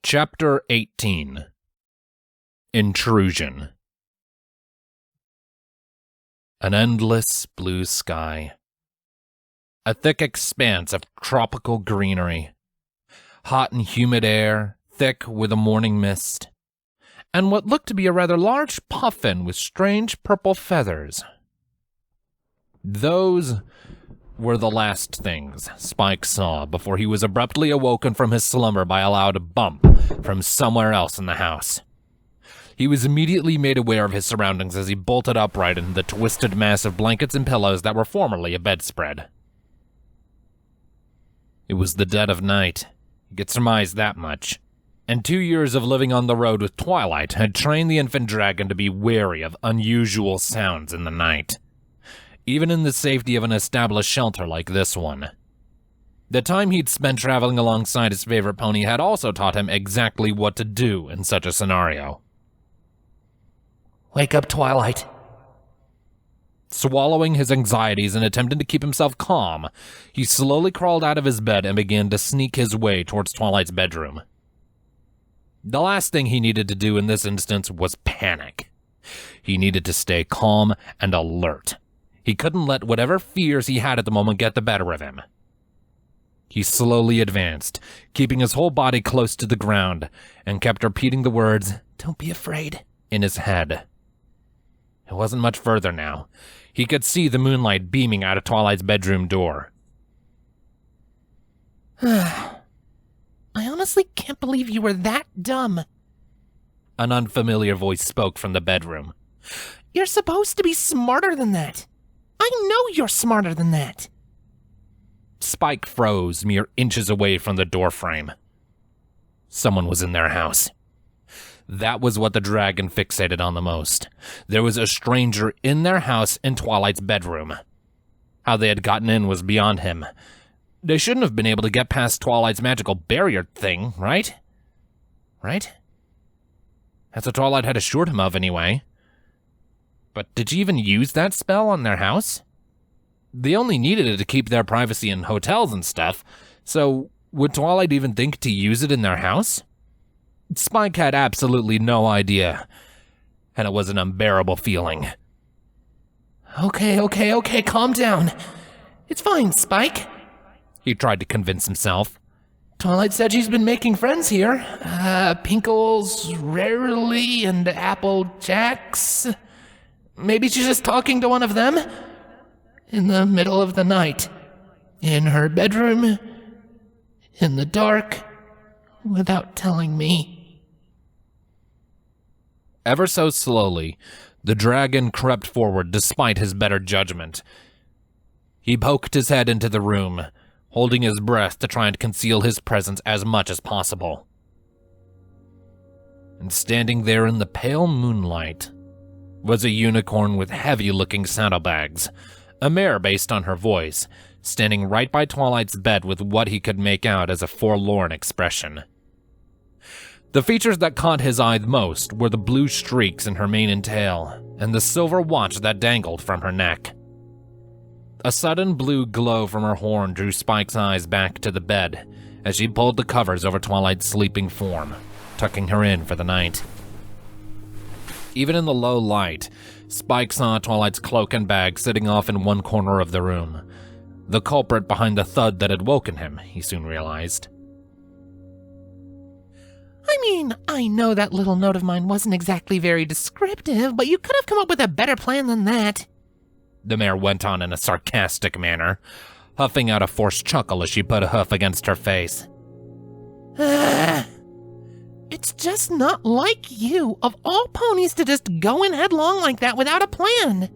Chapter 18 Intrusion. An endless blue sky. A thick expanse of tropical greenery. Hot and humid air, thick with a morning mist. And what looked to be a rather large puffin with strange purple feathers. Those were the last things Spike saw before he was abruptly awoken from his slumber by a loud bump from somewhere else in the house. He was immediately made aware of his surroundings as he bolted upright in the twisted mass of blankets and pillows that were formerly a bedspread. It was the dead of night. He could surmise that much. And 2 years of living on the road with Twilight had trained the infant dragon to be wary of unusual sounds in the night, even in the safety of an established shelter like this one. The time he'd spent traveling alongside his favorite pony had also taught him exactly what to do in such a scenario. Wake up, Twilight. Swallowing his anxieties and attempting to keep himself calm, he slowly crawled out of his bed and began to sneak his way towards Twilight's bedroom. The last thing he needed to do in this instance was panic. He needed to stay calm and alert. He couldn't let whatever fears he had at the moment get the better of him. He slowly advanced, keeping his whole body close to the ground, and kept repeating the words, "Don't be afraid," in his head. It wasn't much further now. He could see the moonlight beaming out of Twilight's bedroom door. I honestly can't believe you were that dumb. An unfamiliar voice spoke from the bedroom. You're supposed to be smarter than that. I know you're smarter than that. Spike froze mere inches away from the doorframe. Someone was in their house. That was what the dragon fixated on the most. There was a stranger in their house in Twilight's bedroom. How they had gotten in was beyond him. They shouldn't have been able to get past Twilight's magical barrier thing, right? Right? That's what Twilight had assured him of anyway. But did she even use that spell on their house? They only needed it to keep their privacy in hotels and stuff, so would Twilight even think to use it in their house? Spike had absolutely no idea, and it was an unbearable feeling. Okay, calm down. It's fine, Spike. He tried to convince himself. Twilight said she's been making friends here. Pinkles, Rarely, and Apple Jacks. Maybe she's just talking to one of them. In the middle of the night. In her bedroom. In the dark. Without telling me. Ever so slowly, the dragon crept forward despite his better judgment. He poked his head into the room, holding his breath to try and conceal his presence as much as possible. And standing there in the pale moonlight was a unicorn with heavy-looking saddlebags, a mare based on her voice, standing right by Twilight's bed with what he could make out as a forlorn expression. The features that caught his eye most were the blue streaks in her mane and tail, and the silver watch that dangled from her neck. A sudden blue glow from her horn drew Spike's eyes back to the bed as she pulled the covers over Twilight's sleeping form, tucking her in for the night. Even in the low light, Spike saw Twilight's cloak and bag sitting off in one corner of the room. The culprit behind the thud that had woken him, he soon realized. I mean, I know that little note of mine wasn't exactly very descriptive, but you could have come up with a better plan than that. The mare went on in a sarcastic manner, huffing out a forced chuckle as she put a hoof against her face. It's just not like you, of all ponies, to just go in headlong like that without a plan.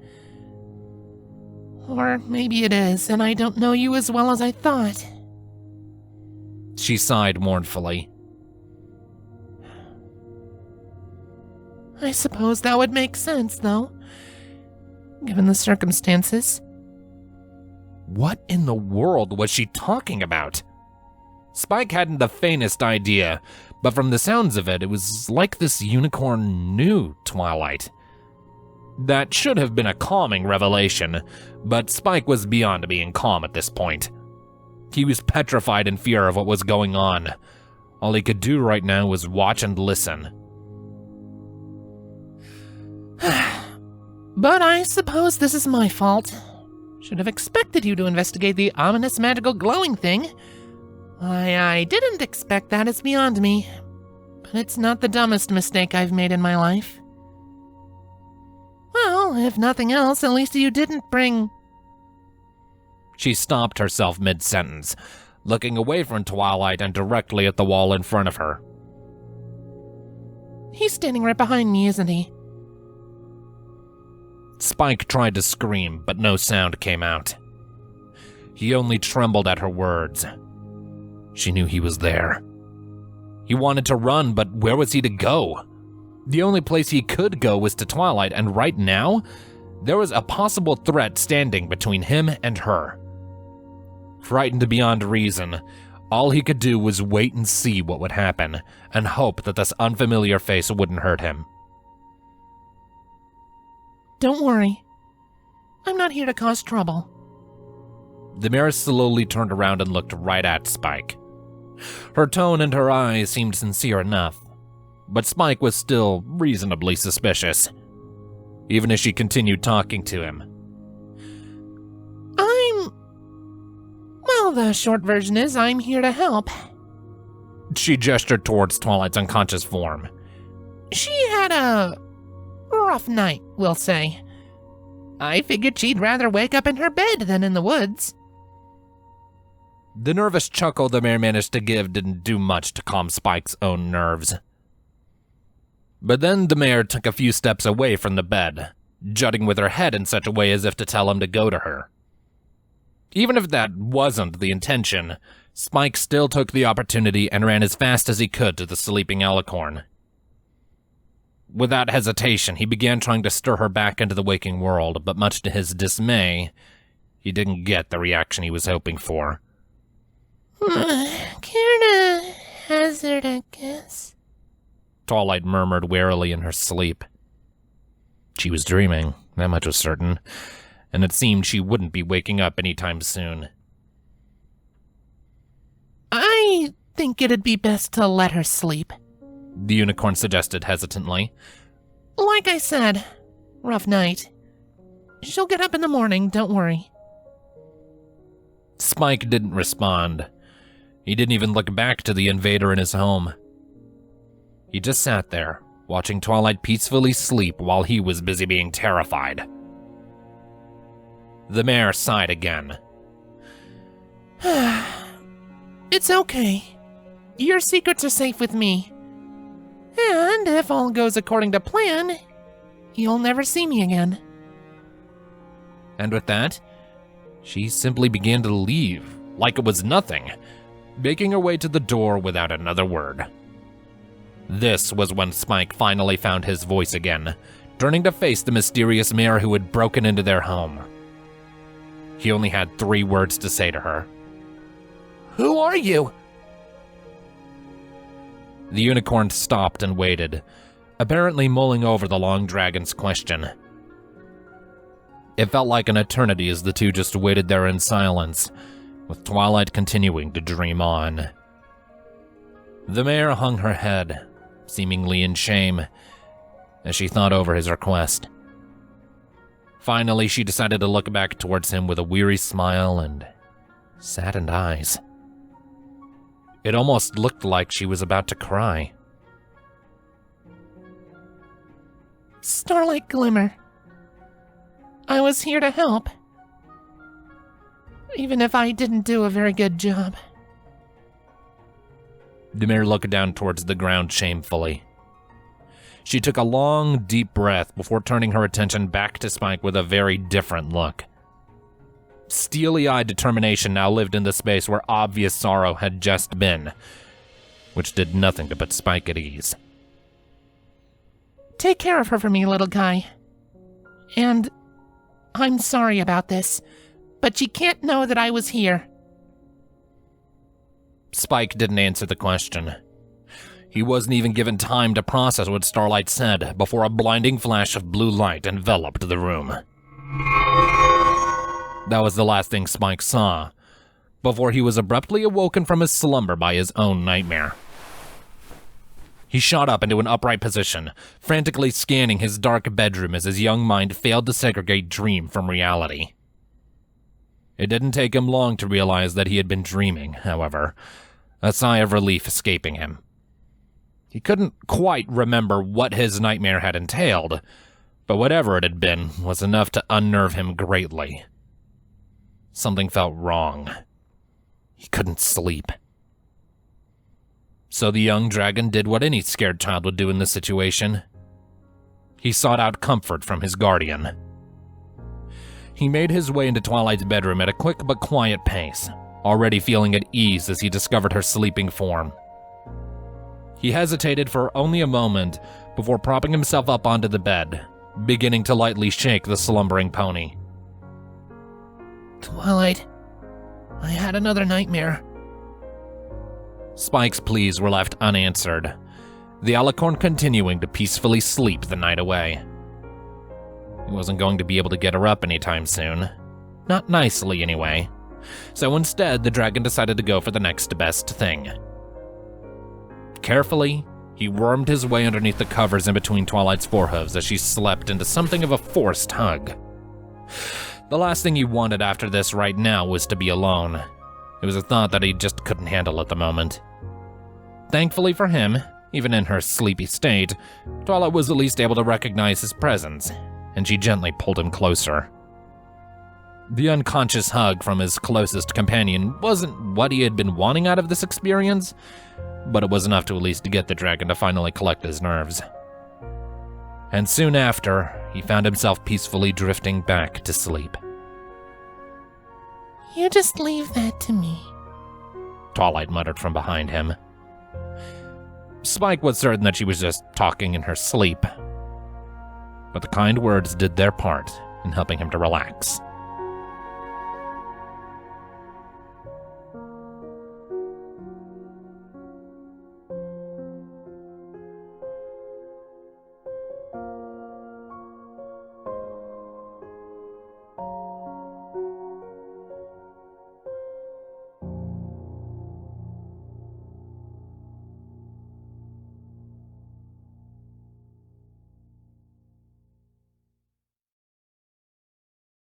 Or maybe it is, and I don't know you as well as I thought. She sighed mournfully. I suppose that would make sense, though, given the circumstances. What in the world was she talking about? Spike hadn't the faintest idea, but from the sounds of it, it was like this unicorn knew Twilight. That should have been a calming revelation, but Spike was beyond being calm at this point. He was petrified in fear of what was going on. All he could do right now was watch and listen. But I suppose this is my fault. Should have expected you to investigate the ominous magical glowing thing. I didn't expect that, it's beyond me. But it's not the dumbest mistake I've made in my life. Well, if nothing else, at least you didn't bring... She stopped herself mid-sentence, looking away from Twilight and directly at the wall in front of her. He's standing right behind me, isn't he? Spike tried to scream, but no sound came out. He only trembled at her words. She knew he was there. He wanted to run, but where was he to go? The only place he could go was to Twilight, and right now, there was a possible threat standing between him and her. Frightened beyond reason, all he could do was wait and see what would happen, and hope that this unfamiliar face wouldn't hurt him. Don't worry. I'm not here to cause trouble. The mirror slowly turned around and looked right at Spike. Her tone and her eyes seemed sincere enough, but Spike was still reasonably suspicious, even as she continued talking to him. Well, the short version is I'm here to help. She gestured towards Twilight's unconscious form. She had a rough night, we'll say. I figured she'd rather wake up in her bed than in the woods. The nervous chuckle the mayor managed to give didn't do much to calm Spike's own nerves. But then the mayor took a few steps away from the bed, jutting with her head in such a way as if to tell him to go to her. Even if that wasn't the intention, Spike still took the opportunity and ran as fast as he could to the sleeping alicorn. Without hesitation, he began trying to stir her back into the waking world, but much to his dismay, he didn't get the reaction he was hoping for. Care to hazard a guess? Twilight murmured wearily in her sleep. She was dreaming, that much was certain, and it seemed she wouldn't be waking up anytime soon. I think it'd be best to let her sleep, the unicorn suggested hesitantly. Like I said, rough night. She'll get up in the morning, don't worry. Spike didn't respond. He didn't even look back to the invader in his home. He just sat there, watching Twilight peacefully sleep while he was busy being terrified. The mayor sighed again. It's okay. Your secrets are safe with me. And if all goes according to plan, you'll never see me again. And with that, she simply began to leave, like it was nothing, making her way to the door without another word. This was when Spike finally found his voice again, turning to face the mysterious mayor who had broken into their home. He only had 3 words to say to her. Who are you? The unicorn stopped and waited, apparently mulling over the long dragon's question. It felt like an eternity as the two just waited there in silence, with Twilight continuing to dream on. The mayor hung her head, seemingly in shame, as she thought over his request. Finally, she decided to look back towards him with a weary smile and saddened eyes. It almost looked like she was about to cry. Starlight Glimmer. I was here to help. Even if I didn't do a very good job. Demir looked down towards the ground shamefully. She took a long, deep breath before turning her attention back to Spike with a very different look. Steely-eyed determination now lived in the space where obvious sorrow had just been, which did nothing to put Spike at ease. Take care of her for me, little guy. And I'm sorry about this, but she can't know that I was here. Spike didn't answer the question. He wasn't even given time to process what Starlight said before a blinding flash of blue light enveloped the room. That was the last thing Spike saw, before he was abruptly awoken from his slumber by his own nightmare. He shot up into an upright position, frantically scanning his dark bedroom as his young mind failed to segregate dream from reality. It didn't take him long to realize that he had been dreaming, however, a sigh of relief escaping him. He couldn't quite remember what his nightmare had entailed, but whatever it had been was enough to unnerve him greatly. Something felt wrong. He couldn't sleep. So the young dragon did what any scared child would do in this situation. He sought out comfort from his guardian. He made his way into Twilight's bedroom at a quick but quiet pace, already feeling at ease as he discovered her sleeping form. He hesitated for only a moment before propping himself up onto the bed, beginning to lightly shake the slumbering pony. Twilight, I had another nightmare. Spike's pleas were left unanswered, the alicorn continuing to peacefully sleep the night away. He wasn't going to be able to get her up anytime soon. Not nicely, anyway. So instead, the dragon decided to go for the next best thing. Carefully, he wormed his way underneath the covers in between Twilight's forehooves as she slept into something of a forced hug. The last thing he wanted after this right now was to be alone. It was a thought that he just couldn't handle at the moment. Thankfully for him, even in her sleepy state, Twilight was at least able to recognize his presence, and she gently pulled him closer. The unconscious hug from his closest companion wasn't what he had been wanting out of this experience, but it was enough to at least get the dragon to finally collect his nerves. And soon after, he found himself peacefully drifting back to sleep. You just leave that to me, Twilight muttered from behind him. Spike was certain that she was just talking in her sleep, but the kind words did their part in helping him to relax.